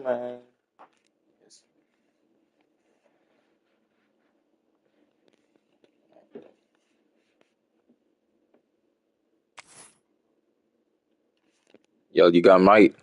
man. Yo, you got Mike.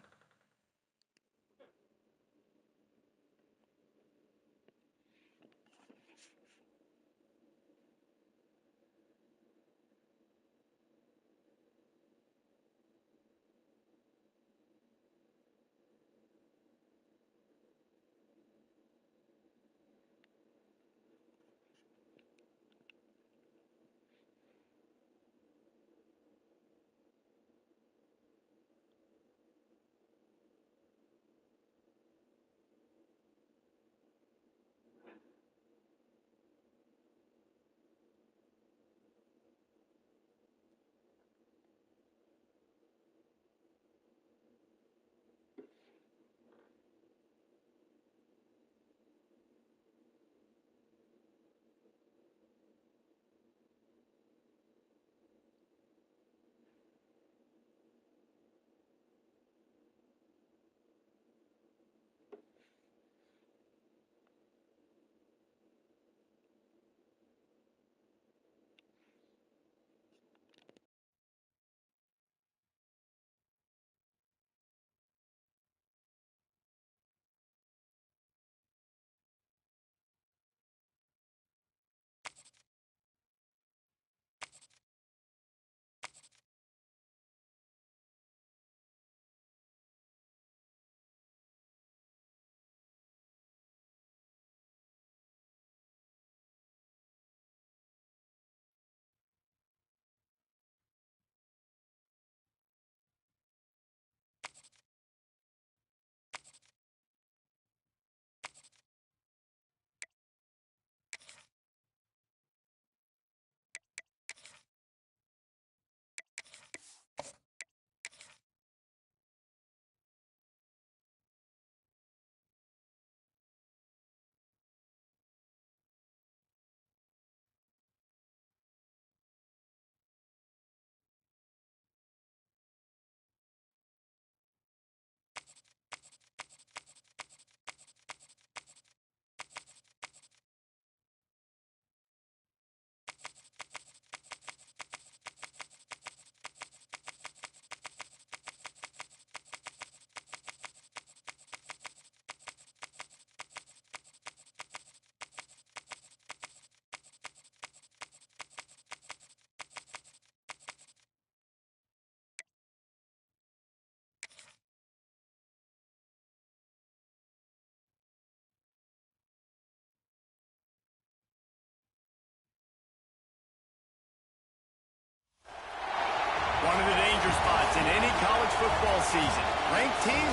One of the danger spots in any college football season. Ranked team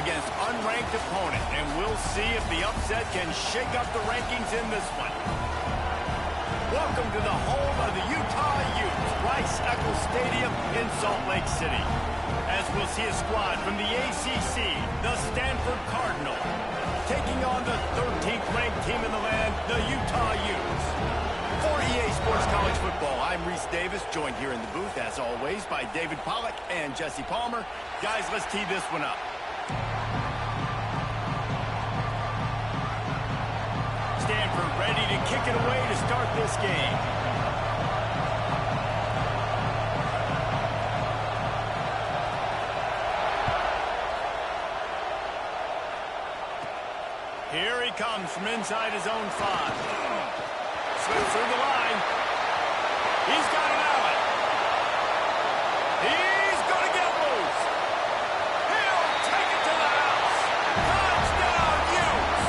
against unranked opponent. And we'll see if the upset can shake up the rankings in this one. Welcome to the home of the Utah Utes, Rice-Eccles Stadium in Salt Lake City. As we'll see a squad from the ACC, the Stanford Cardinal, taking on the 13th ranked team in the land, the Utah Utes. For EA Sports College Football, I'm Reese Davis, joined here in the booth, as always, by David Pollack and Jesse Palmer. Guys, let's tee this one up. Stanford ready to kick it away to start this game. Here he comes from inside his own 5. Slips through the line. He's got an alley. He's going to get loose. He'll take it to the house. Touchdown, Utes.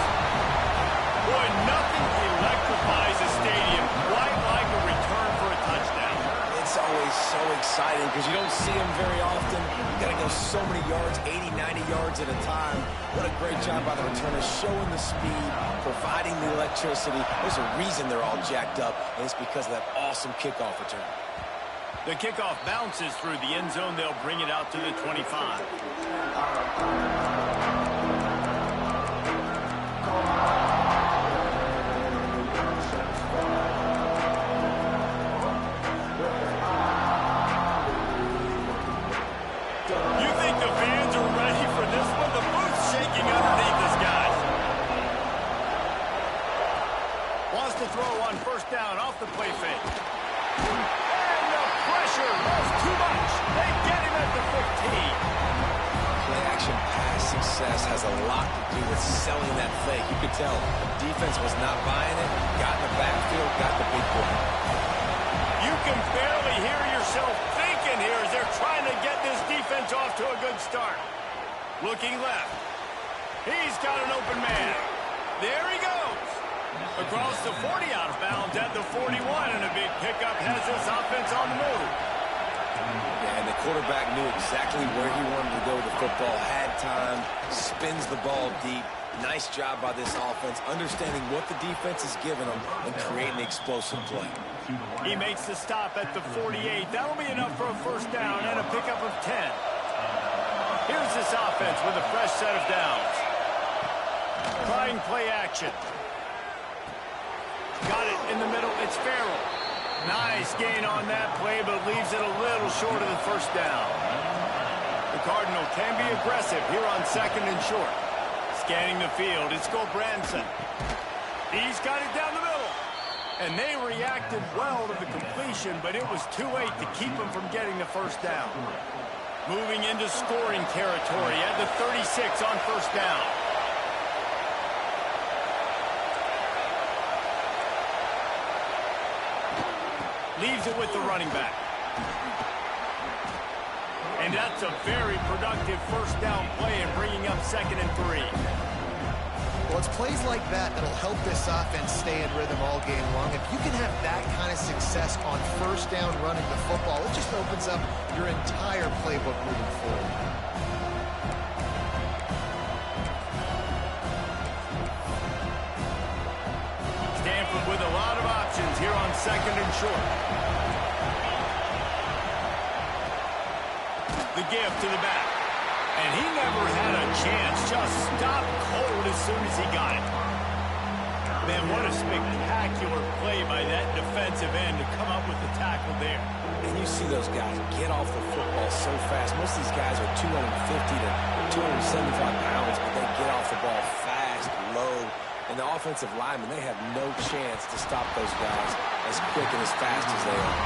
Boy, nothing electrifies a stadium quite like a return for a touchdown. It's always so exciting because you don't see them very often. You got to go so many yards, 80, 90 yards at a time. What a great job by the returners, showing the speed, providing the electricity. There's a reason they're all jacked up, and it's because of that awesome kickoff return. The kickoff bounces through the end zone. They'll bring it out to the 25. You think the fans are ready for this one? The booth's shaking underneath to throw on first down off the play fake. And the pressure was too much. They get him at the 15. Play-action pass success has a lot to do with selling that fake. You could tell defense was not buying it, got in the backfield, got the big play. You can barely hear yourself thinking here as they're trying to get this defense off to a good start. Looking left. He's got an open man. There he goes. Across the 40 out of bounds at the 41, and a big pickup has this offense on the move. Yeah, and the quarterback knew exactly where he wanted to go with the football, had time, spins the ball deep. Nice job by this offense, understanding what the defense is giving them and creating the explosive play. He makes the stop at the 48. That'll be enough for a first down and a pickup of 10. Here's this offense with a fresh set of downs. Trying play action. Got it in the middle. It's Farrell. Nice gain on that play, but leaves it a little short of the first down. The Cardinal can be aggressive here on second and short. Scanning the field, it's Branson. He's got it down the middle. And they reacted well to the completion, but it was too late to keep them from getting the first down. Moving into scoring territory at the 36 on first down. Leaves it with the running back. And that's a very productive first down play and bringing up second and 3. Well, it's plays like that that'll help this offense stay in rhythm all game long. If you can have that kind of success on first down running the football, it just opens up your entire playbook moving forward. Stanford with a lot of options here on second and short. The give to the back. And he never had a chance. Just stopped cold as soon as he got it. Man, what a spectacular play by that defensive end to come up with the tackle there. And you see those guys get off the football so fast. Most of these guys are 250 to 275 pounds, but they get off the ball fast, low. And the offensive linemen, they have no chance to stop those guys as quick and as fast as they are.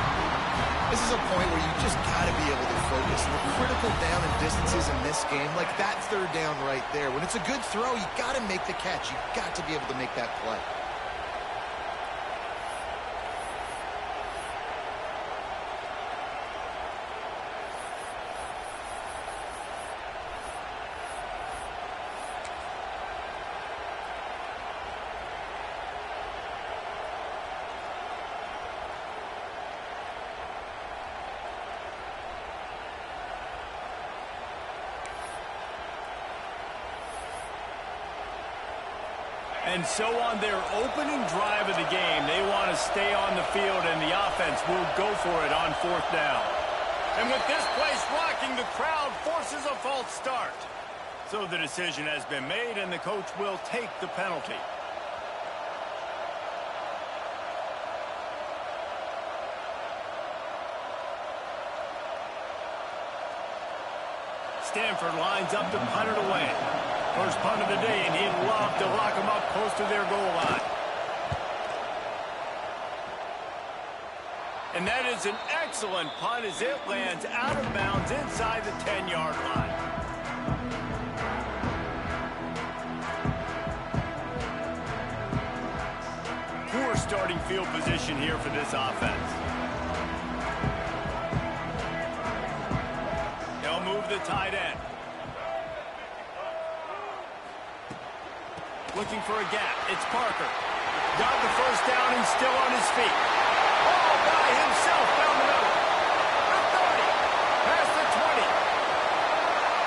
This is a point where you just got to be able to focus. And the critical down and distances in this game, like that third down right there. When it's a good throw, you got to make the catch. You got to be able to make that play. And so on their opening drive of the game, they want to stay on the field, and the offense will go for it on fourth down. And with this place rocking, the crowd forces a false start. So the decision has been made, and the coach will take the penalty. Stanford lines up to punt it away. First punt of the day, and he'd love to lock them up close to their goal line. And that is an excellent punt as it lands out of bounds inside the 10-yard line. Poor starting field position here for this offense. They'll move the tight end. Looking for a gap. It's Parker. Got the first down and still on his feet. All by himself down the middle. The 30. Past the 20.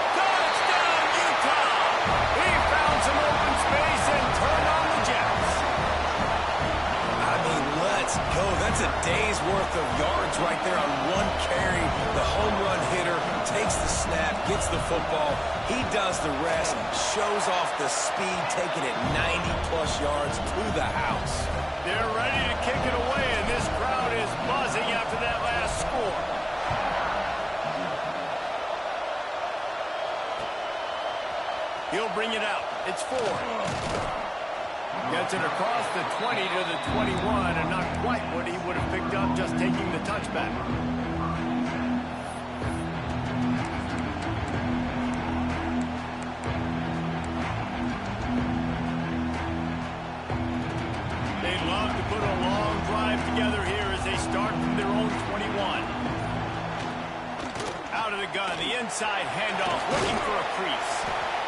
Touchdown, Utah! He found some open space and turned on the Jets. I mean, let's go. That's a day's worth of yards right there on one carry. The home run hitter takes the snap, gets the football. He does the rest, shows off the speed, taking it 90-plus yards to the house. They're ready to kick it away, and this crowd is buzzing after that last score. He'll bring it out. It's 4. Gets Gets it across the 20 to the 21, and not quite what he would have picked up just taking the touchback. They'd love to put a long drive together here as they start from their own 21. Out of the gun, the inside handoff, looking for a crease.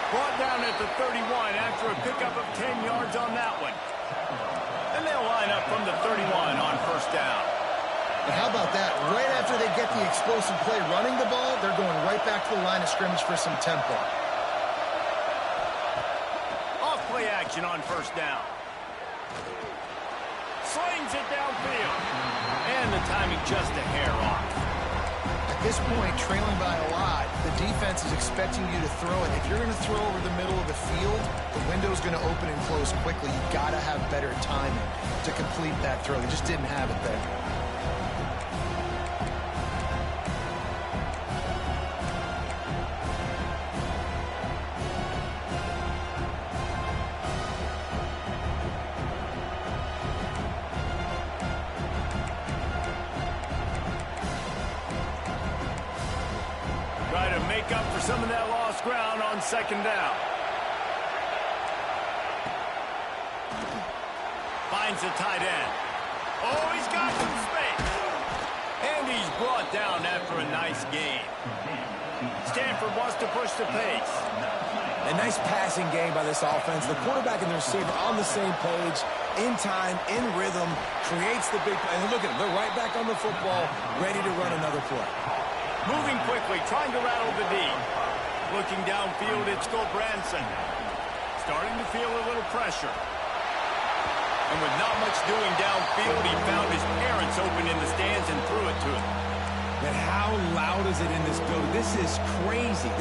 Brought down at the 31 after a pickup of 10 yards on that one. And they'll line up from the 31 on first down. And how about that? Right after they get the explosive play running the ball, they're going right back to the line of scrimmage for some tempo. Off play action on first down. Slings it downfield. And the timing just a hair off. At this point, trailing by a lot, the defense is expecting you to throw it. If you're going to throw over the middle of the field, the window's going to open and close quickly. You've got to have better timing to complete that throw. They just didn't have it there. Try to make up for some of that lost ground on second down. Finds the tight end. Oh, he's got some space. And he's brought down after a nice gain. Stanford wants to push the pace. A nice passing game by this offense. The quarterback and the receiver on the same page, in time, in rhythm, creates the big play. And look at them. They're right back on the football, ready to run another play. Moving quickly, trying to rattle the D. Looking downfield, it's Branson. Starting to feel a little pressure. And with not much doing downfield, he found his parents open in the stands and threw it to him. And how loud is it in this building? This is crazy.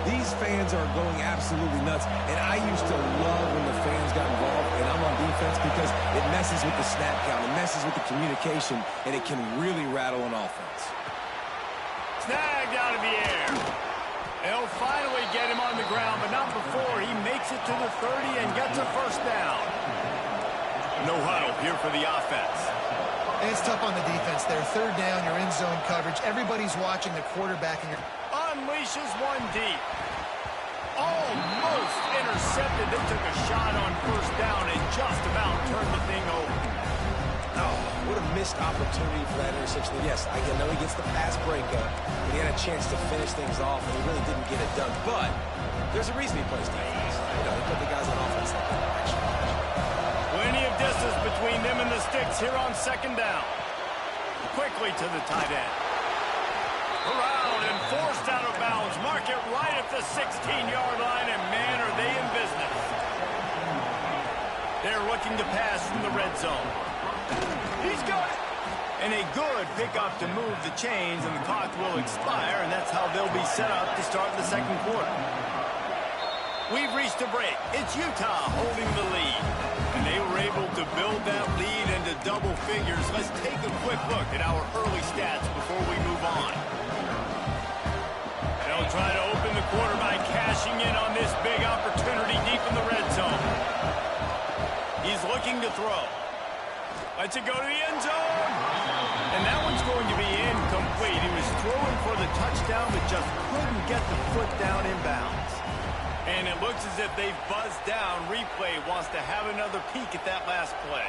These fans are going absolutely nuts. And I used to love when the fans got involved, and I'm on defense, because it messes with the snap count, it messes with the communication, and it can really rattle an offense. Snagged out of the air. They'll finally get him on the ground, but not before he makes it to the 30 and gets a first down. No huddle here for the offense. And it's tough on the defense there. Third down, you're in zone coverage. Everybody's watching the quarterback. And unleashes one deep. Almost intercepted. They took a shot on first down and just about turned the thing over. Oh, what a missed opportunity for that interception. Yes, I know he gets the pass breakup, but he had a chance to finish things off, and he really didn't get it done. But there's a reason he plays defense. You know, he put the guys on offense like that. Plenty of distance between them and the sticks here on second down. Quickly to the tight end. Around and forced out of bounds. Mark it right at the 16-yard line, and man, are they in business. They're looking to pass from the red zone. He's got it. And a good pickup to move the chains, and the clock will expire, and that's how they'll be set up to start the second quarter. We've reached a break. It's Utah holding the lead. And they were able to build that lead into double figures. Let's take a quick look at our early stats before we move on. They'll try to open the quarter by cashing in on this big opportunity deep in the red zone. He's looking to throw. Lets it go to the end zone. And that one's going to be incomplete. He was throwing for the touchdown, but just couldn't get the foot down in bounds. And it looks as if they've buzzed down. Replay wants to have another peek at that last play.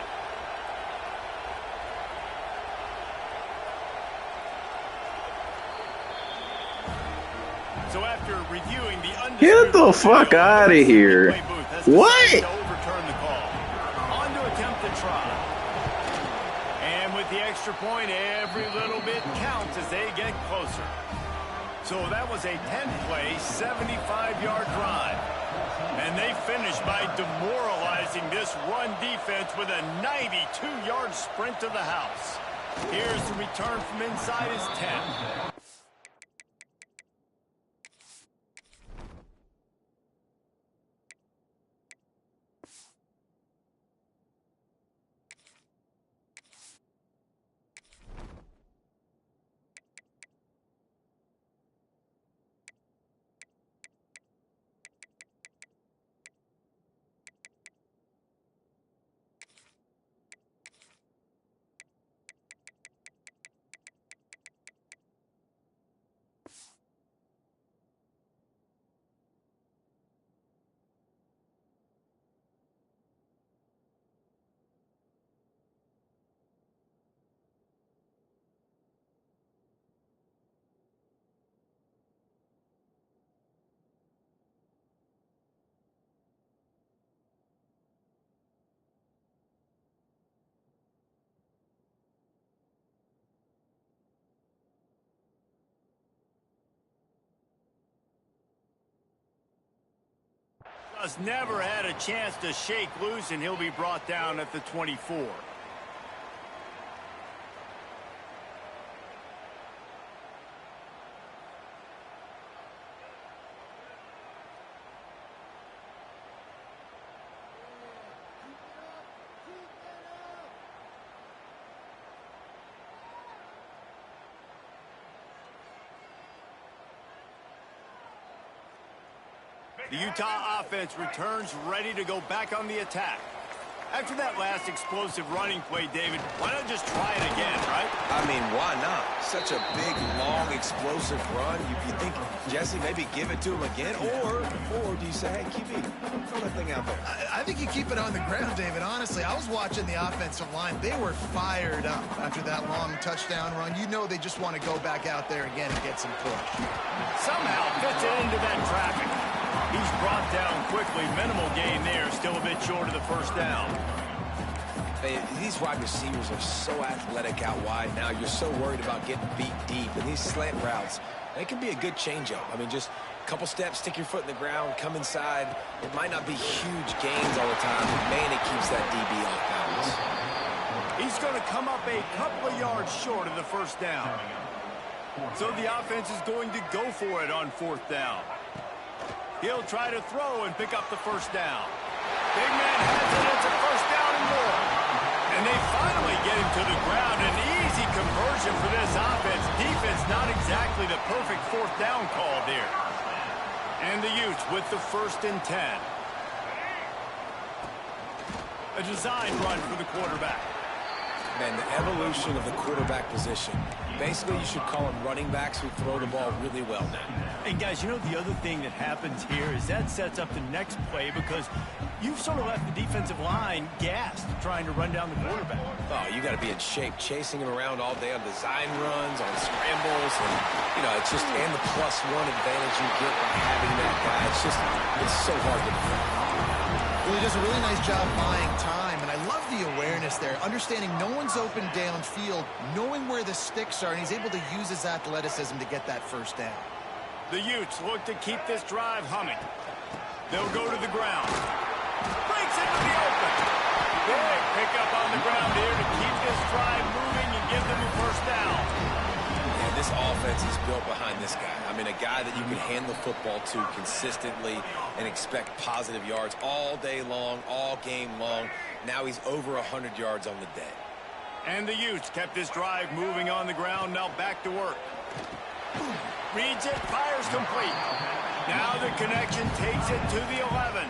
So after reviewing the Get the fuck out of here. What? To overturn the call. On to attempt the try. And with the extra point, every little bit counts as they get closer. So that was a 10-play, 75-yard drive. And they finished by demoralizing this run defense with a 92-yard sprint to the house. Here's the return from inside his 10. Just never had a chance to shake loose, and he'll be brought down at the 24. The Utah offense returns ready to go back on the attack. After that last explosive running play, David, why not just try it again, right? I mean, why not? Such a big, long, explosive run. You think, Jesse, maybe give it to him again? Or do you say, hey, QB, throw that thing out there? I think you keep it on the ground, David. Honestly, I was watching the offensive line. They were fired up after that long touchdown run. You know they just want to go back out there again and get some push. Somehow fits it into that traffic. He's brought down quickly. Minimal gain there. Still a bit short of the first down. These wide receivers are so athletic out wide now. You're so worried about getting beat deep. And these slant routes, they can be a good changeup. I mean, just a couple steps, stick your foot in the ground, come inside. It might not be huge gains all the time, but man, it keeps that DB off balance. He's going to come up a couple of yards short of the first down. So the offense is going to go for it on fourth down. He'll try to throw and pick up the first down. Big man has it. It's a first down and more. And they finally get him to the ground. An easy conversion for this offense. Defense not exactly the perfect fourth down call there. And the Utes with the 1st and 10. A design run for the quarterback. Man, the evolution of the quarterback position. Basically, you should call them running backs who throw the ball really well now. And guys, you know the other thing that happens here is that sets up the next play because you've sort of left the defensive line gassed trying to run down the quarterback. Oh, you got to be in shape, chasing him around all day on design runs, on scrambles, and it's just and the +1 advantage you get by having that guy. It's so hard to defend. Well, he does a really nice job buying time, and I love the awareness there, understanding no one's open downfield, knowing where the sticks are, and he's able to use his athleticism to get that first down. The Utes look to keep this drive humming. They'll go to the ground. Breaks into the open. Big pickup on the ground here to keep this drive moving and give them a first down. And this offense is built behind this guy. I mean, a guy that you can hand the football to consistently and expect positive yards all day long, all game long. Now he's over 100 yards on the day. And the Utes kept this drive moving on the ground. Now back to work. Reads it, fires complete. Now the connection takes it to the 11.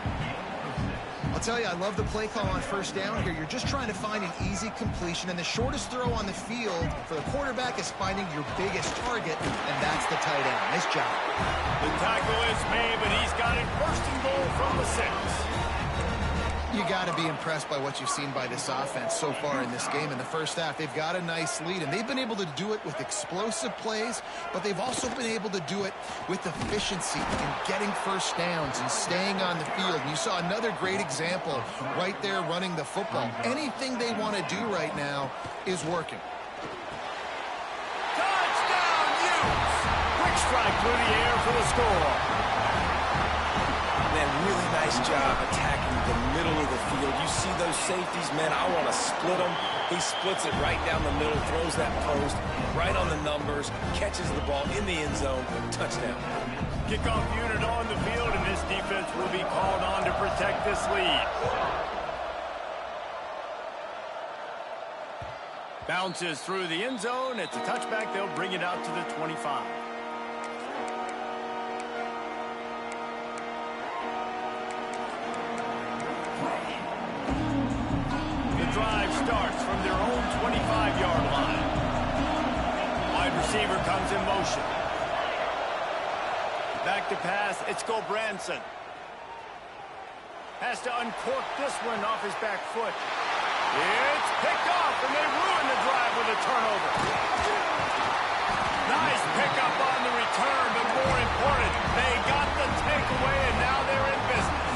I'll tell you, I love the play call on first down here. You're just trying to find an easy completion, and the shortest throw on the field for the quarterback is finding your biggest target, and that's the tight end. Nice job. The tackle is made, but he's got it 1st and goal from the 6. You got to be impressed by what you've seen by this offense so far in this game. In the first half, they've got a nice lead, and they've been able to do it with explosive plays, but they've also been able to do it with efficiency and getting first downs and staying on the field. And you saw another great example right there running the football. Anything they want to do right now is working. Touchdown, Utes! Quick strike through the air for the score. Man, really nice job attacking the middle of the field. You see those safeties, man, I want to split them. He splits it right down the middle, throws that post, right on the numbers, catches the ball in the end zone, touchdown. Kickoff unit on the field, and this defense will be called on to protect this lead. Bounces through the end zone. It's a touchback. They'll bring it out to the 25. Drive starts from their own 25-yard line. Wide receiver comes in motion. Back to pass, it's Gobranson. Has to uncork this one off his back foot. It's picked off, and they ruin the drive with a turnover. Nice pickup on the return, but more important, they got the takeaway, and now they're in business.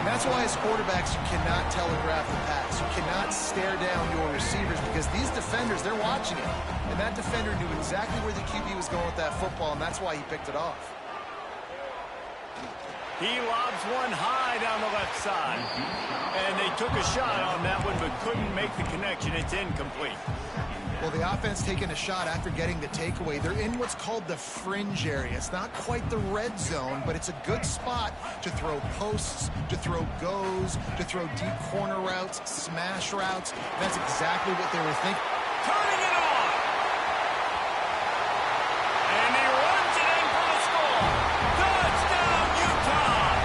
That's why as quarterbacks, you cannot telegraph the pass. You cannot stare down your receivers because these defenders, they're watching it. And that defender knew exactly where the QB was going with that football, and that's why he picked it off. He lobs one high down the left side. And they took a shot on that one, but couldn't make the connection. It's incomplete. Well, the offense taking a shot after getting the takeaway. They're in what's called the fringe area. It's not quite the red zone, but it's a good spot to throw posts, to throw goes, to throw deep corner routes, smash routes. That's exactly what they were thinking. Turning it on. And he runs it in for the score. Touchdown, Utah.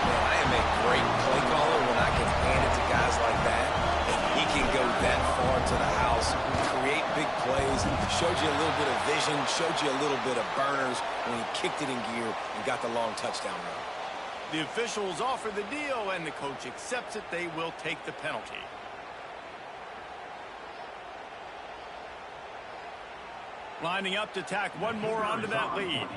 Man, I am a great play caller when I can hand it to guys like that. And he can go that far to the house, create big plays, showed you a little bit of vision, showed you a little bit of burners when he kicked it in gear and got the long touchdown run. The officials offer the deal, and the coach accepts it. They will take the penalty. Lining up to tack one more onto that lead.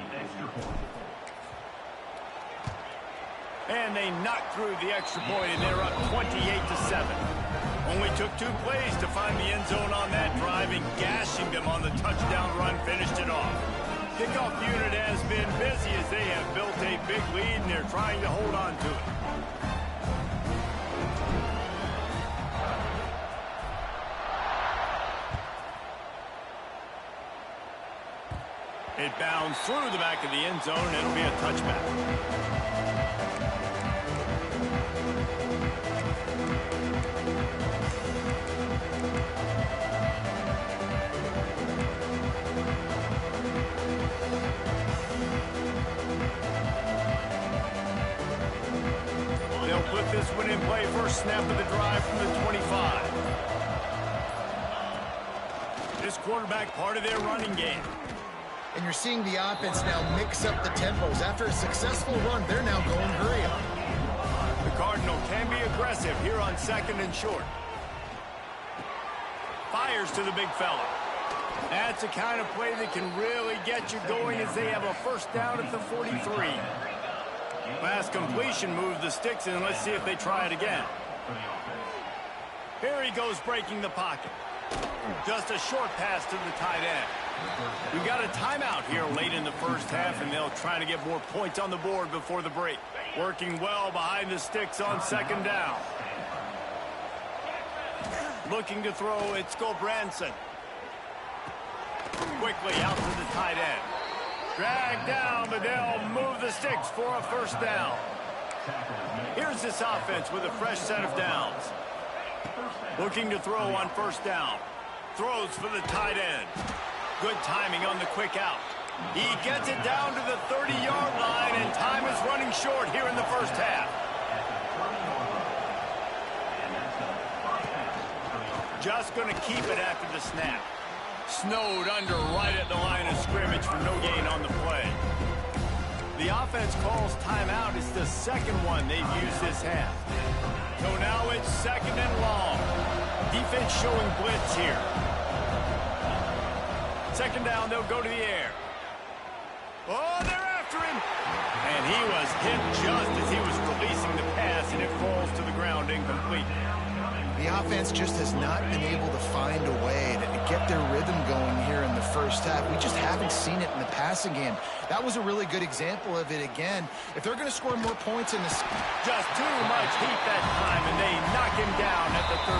And they knocked through the extra point, and they're up 28-7. Only took 2 plays to find the end zone on that drive, and gashing them on the touchdown run finished it off. Kickoff unit has been busy as they have built a big lead, and they're trying to hold on to it. It bounds through the back of the end zone, and it'll be a touchback. They'll put this one in play. First snap of the drive from the 25. This quarterback part of their running game. And you're seeing the offense now mix up the tempos. After a successful run, they're now going hurry up. The Cardinal can be aggressive here on 2nd and short. Fires to the big fella. That's the kind of play that can really get you going as they have a first down at the 43. Last completion moved the sticks in. Let's see if they try it again. Here he goes breaking the pocket. Just a short pass to the tight end. We got a timeout here late in the first half, and they'll try to get more points on the board before the break. Working well behind the sticks on 2nd down. Looking to throw, it's Branson. Quickly out to the tight end. Dragged down, but they'll move the sticks for a first down. Here's this offense with a fresh set of downs. Looking to throw on first down. Throws for the tight end. Good timing on the quick out. He gets it down to the 30-yard line, and time is running short here in the first half. Just going to keep it after the snap. Snowed under right at the line of scrimmage for no gain on the play. The offense calls timeout. It's the second one they've used this half. So now it's 2nd and long. Defense showing blitz here. 2nd down, they'll go to the air. Oh, they're after him. And he was hit just as he was releasing the pass, and it falls to the ground incomplete. The offense just has not been able to find a way to get their rhythm going here in the first half. We just haven't seen it in the passing game. That was a really good example of it again. If they're going to score more points in this... Just too much heat that time, and they knock him down at the 31.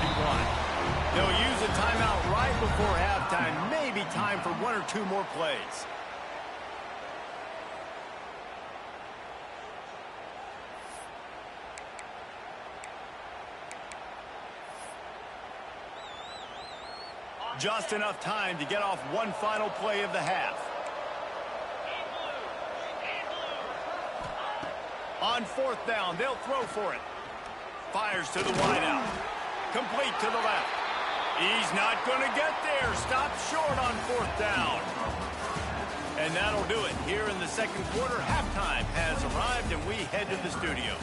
They'll use a timeout right before halftime. Maybe time for 1 or 2 more plays. Just enough time to get off one final play of the half. On 4th down, they'll throw for it. Fires to the wideout. Complete to the left. He's not going to get there. Stopped short on 4th down. And that'll do it. Here in the second quarter, halftime has arrived, and we head to the studio.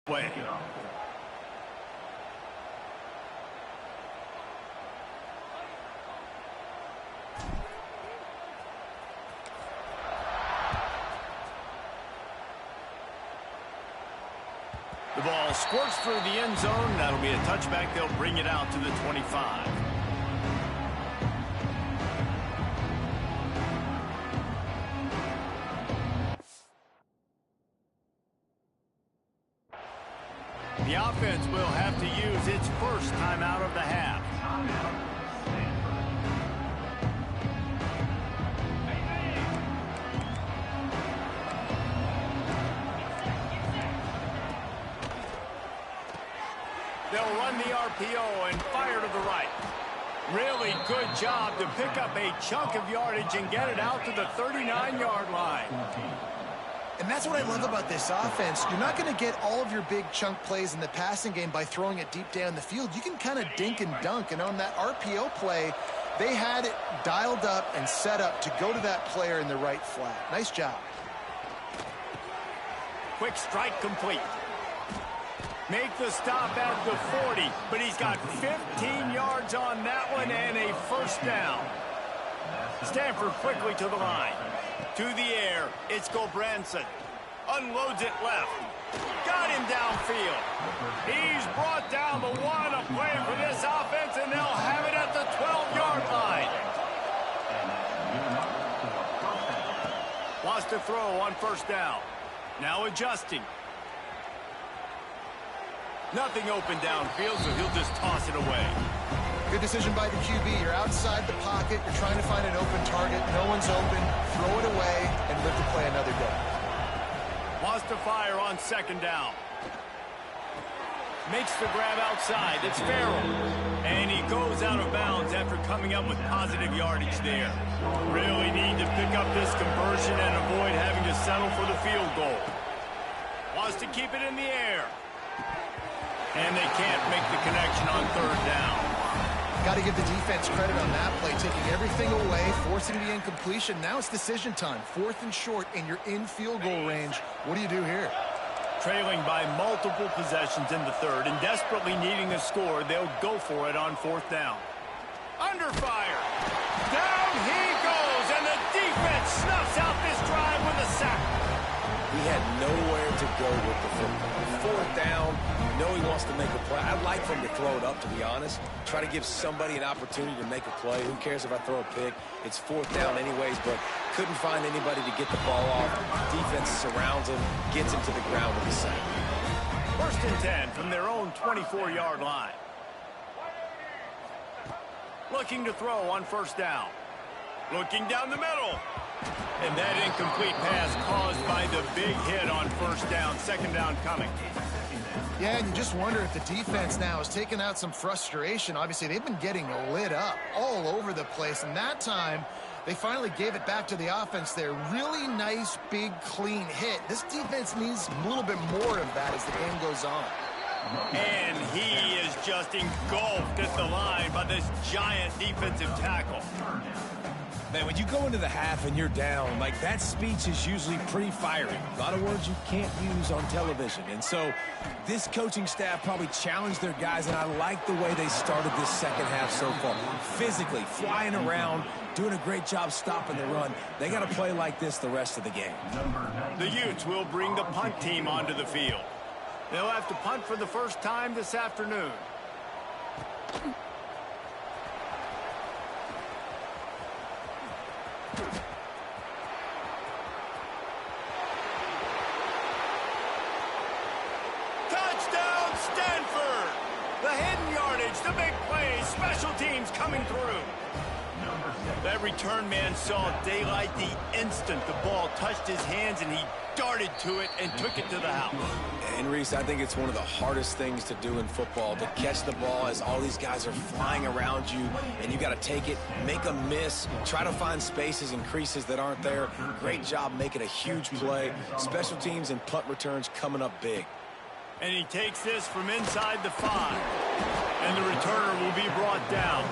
Way. The ball squirts through the end zone. That'll be a touchback. They'll bring it out to the 25. The offense will have to use its first timeout of the half. They'll run the RPO and fire to the right. Really good job to pick up a chunk of yardage and get it out to the 39-yard line. And that's what I love about this offense. You're not going to get all of your big chunk plays in the passing game by throwing it deep down the field. You can kind of dink and dunk. And on that RPO play, they had it dialed up and set up to go to that player in the right flat. Nice job. Quick strike complete. Make the stop at the 40, but he's got 15 yards on that one and a first down. Stanford quickly to the line. To the air, it's Gulbranson. Unloads it left. Got him downfield. He's brought down the one. A play for this offense, and they'll have it at the 12-yard line. Wants to throw on first down. Now adjusting. Nothing open downfield, so he'll just toss it away. Good decision by the QB. You're outside the pocket. You're trying to find an open target. No one's open. Throw it away and live to play another day. Wants to fire on second down. Makes the grab outside. It's Farrell. And he goes out of bounds after coming up with positive yardage there. Really need to pick up this conversion and avoid having to settle for the field goal. Wants to keep it in the air. And they can't make the connection on third down. Got to give the defense credit on that play, taking everything away, forcing the incompletion. Now it's decision time. 4th and short, and you're in field goal range. What do you do here? Trailing by multiple possessions in the third and desperately needing a score, they'll go for it on 4th down. Under fire. Down he goes, and the defense snuffs out this drive with a sack. He had nowhere to go with the football. 4th down, you know he wants to make a play. I'd like for him to throw it up, to be honest. Try to give somebody an opportunity to make a play. Who cares if I throw a pick? It's 4th down anyways, but couldn't find anybody to get the ball off. Defense surrounds him, gets him to the ground with the sack. 1st and 10 from their own 24-yard line. Looking to throw on 1st down. Looking down the middle. And that incomplete pass caused by the big hit on 1st down. 2nd down coming. Yeah, and you just wonder if the defense now is taking out some frustration. Obviously, they've been getting lit up all over the place. And that time, they finally gave it back to the offense there. Really nice, big, clean hit. This defense needs a little bit more of that as the game goes on. And he is just engulfed at the line by this giant defensive tackle. Man, when you go into the half and you're down, like, that speech is usually pretty fiery. A lot of words you can't use on television. And so this coaching staff probably challenged their guys, and I like the way they started this second half so far. Physically, flying around, doing a great job stopping the run. They got to play like this the rest of the game. The Utes will bring the punt team onto the field. They'll have to punt for the first time this afternoon. Touchdown, Stanford! The hidden yardage, the big plays, special teams coming through. That return man saw daylight the instant the ball touched his hands, and he darted to it and took it to the house. And Reese, I think it's one of the hardest things to do in football, to catch the ball as all these guys are flying around you, and you got to take it, make a miss, try to find spaces and creases that aren't there. Great job making a huge play. Special teams and punt returns coming up big. And he takes this from inside the 5. And the returner will be brought down.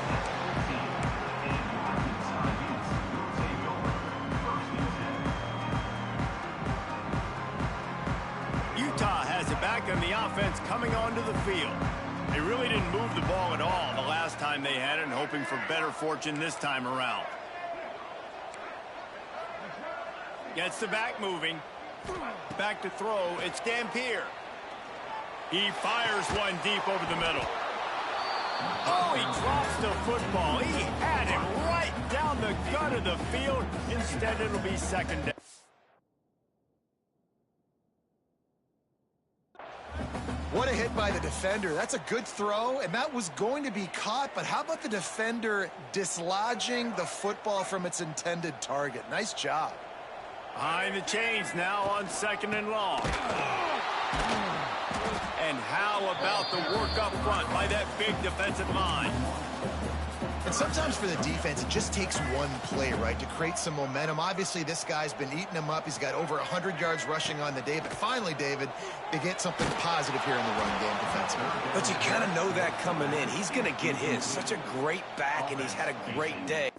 Utah has it back, and the offense coming onto the field. They really didn't move the ball at all the last time they had it, and hoping for better fortune this time around. Gets the back moving. Back to throw. It's Dampier. He fires one deep over the middle. Oh, he drops the football. He had him right down the gut of the field. Instead, it'll be second down. What a hit by the defender. That's a good throw, and that was going to be caught, but how about the defender dislodging the football from its intended target? Nice job. Behind the chains now on second and long. And how about the work up front by that big defensive line? And sometimes for the defense, it just takes one play, right, to create some momentum. Obviously, this guy's been eating them up. He's got over 100 yards rushing on the day. But finally, David, they get something positive here in the run game defensively. But you kind of know that coming in. He's going to get his. Such a great back, and he's had a great day.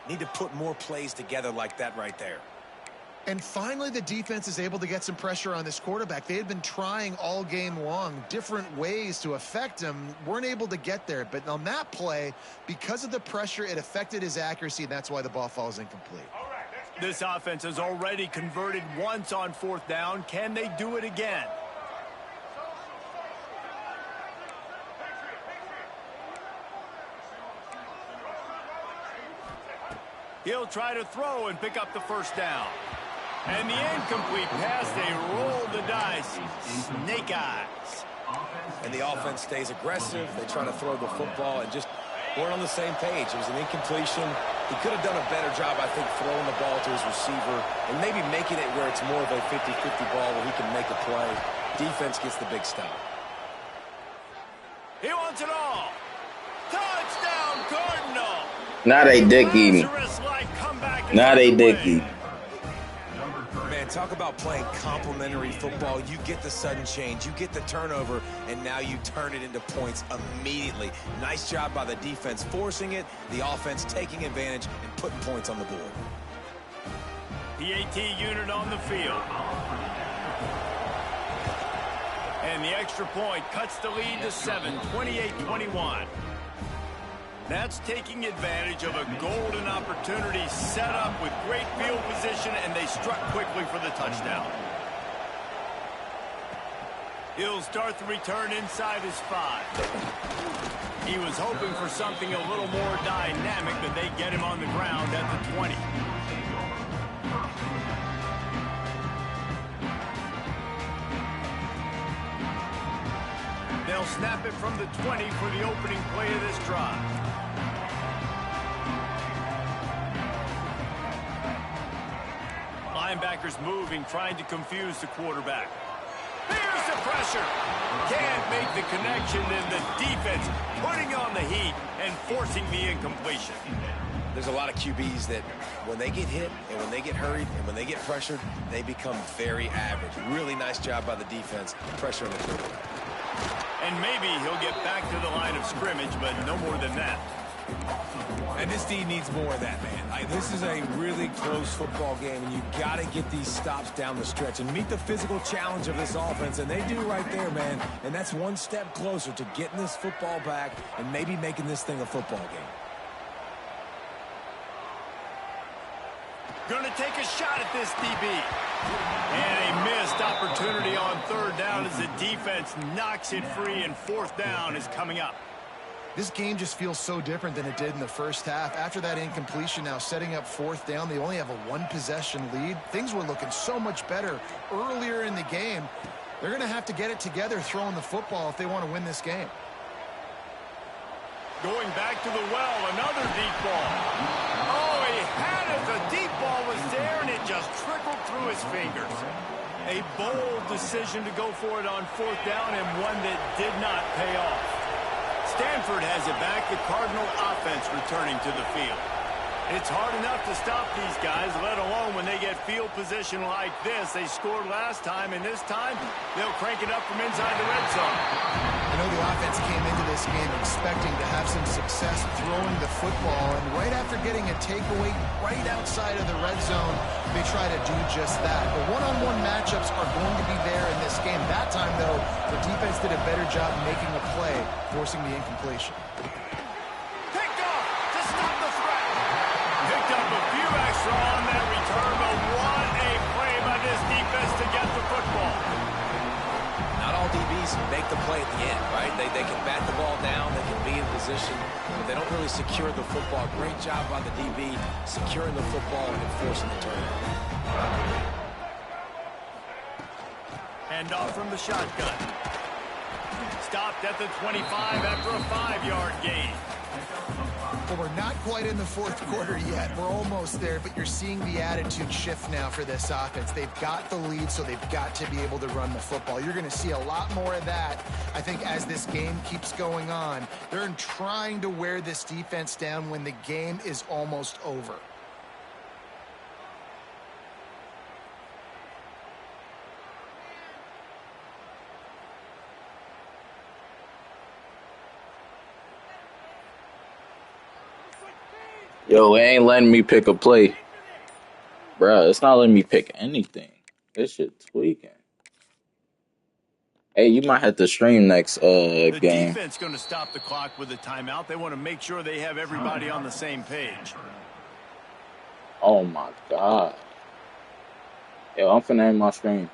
Need to put more plays together like that right there. And finally, the defense is able to get some pressure on this quarterback. They had been trying all game long, different ways to affect him, weren't able to get there. But on that play, because of the pressure, it affected his accuracy, and that's why the ball falls incomplete. This offense has already converted once on fourth down. Can they do it again? He'll try to throw and pick up the first down. And the incomplete pass, they roll the dice. Snake eyes. And the offense stays aggressive. They try to throw the football and just weren't on the same page. It was an incompletion. He could have done a better job, I think, throwing the ball to his receiver and maybe making it where it's more of a 50-50 ball where he can make a play. Defense gets the big stop. He wants it all. Touchdown, Cardinal. Not a dick eating. Not a dick eating. Man, talk about playing complementary football. You get the sudden change, you get the turnover, and now you turn it into points immediately. Nice job by the defense forcing it, the offense taking advantage and putting points on the board. PAT unit on the field. And the extra point cuts the lead to 7, 28-21. That's taking advantage of a golden opportunity set up with great field position, and they struck quickly for the touchdown. He'll start the return inside his 5. He was hoping for something a little more dynamic, but they get him on the ground at the 20. They'll snap it from the 20 for the opening play of this drive. Linebackers moving, trying to confuse the quarterback. Here's the pressure. Can't make the connection, and the defense putting on the heat and forcing the incompletion. There's a lot of QBs that when they get hit and when they get hurried and when they get pressured, they become very average. Really nice job by the defense, pressuring the quarterback. And maybe he'll get back to the line of scrimmage, but no more than that. And this team needs more of that, man. This is a really close football game, and you got to get these stops down the stretch and meet the physical challenge of this offense, and they do right there, man. And that's one step closer to getting this football back and maybe making this thing a football game. Going to take a shot at this DB. And a missed opportunity on third down as the defense knocks it free, and fourth down is coming up. This game just feels so different than it did in the first half. After that incompletion, now setting up fourth down, they only have a one-possession lead. Things were looking so much better earlier in the game. They're going to have to get it together throwing the football if they want to win this game. Going back to the well, another deep ball. Oh, he had it. The deep ball was there, and it just trickled through his fingers. A bold decision to go for it on fourth down, and one that did not pay off. Stanford has it back, the Cardinal offense returning to the field. It's hard enough to stop these guys, let alone when they get field position like this. They scored last time, and this time they'll crank it up from inside the red zone. I know the offense came into this game expecting to have some success throwing the football, and right after getting a takeaway right outside of the red zone, they try to do just that. The one-on-one matchups are going to be there in this game. That time, though, the defense did a better job making a play, forcing the incompletion. Picked off to stop the threat. Picked up a few extra on that return, but what a play by this defense to get the football. Not all DBs make the play at the end, right? They can bat the ball down, they can be in position, but they don't really secure the football. Great job by the DB securing the football and forcing the turnover. Hand off from the shotgun. Stopped at the 25 after a 5-yard gain. Well, we're not quite in the fourth quarter yet. We're almost there, but you're seeing the attitude shift now for this offense. They've got the lead, so they've got to be able to run the football. You're going to see a lot more of that, I think, as this game keeps going on. They're trying to wear this defense down when the game is almost over. Yo, it ain't letting me pick a play. Bruh, it's not letting me pick anything. This shit tweaking. Hey, you might have to stream next The game. defense going to stop the clock with a timeout. They want to make sure they have everybody on the same page. Oh my god. Yo, I'm finna end my stream.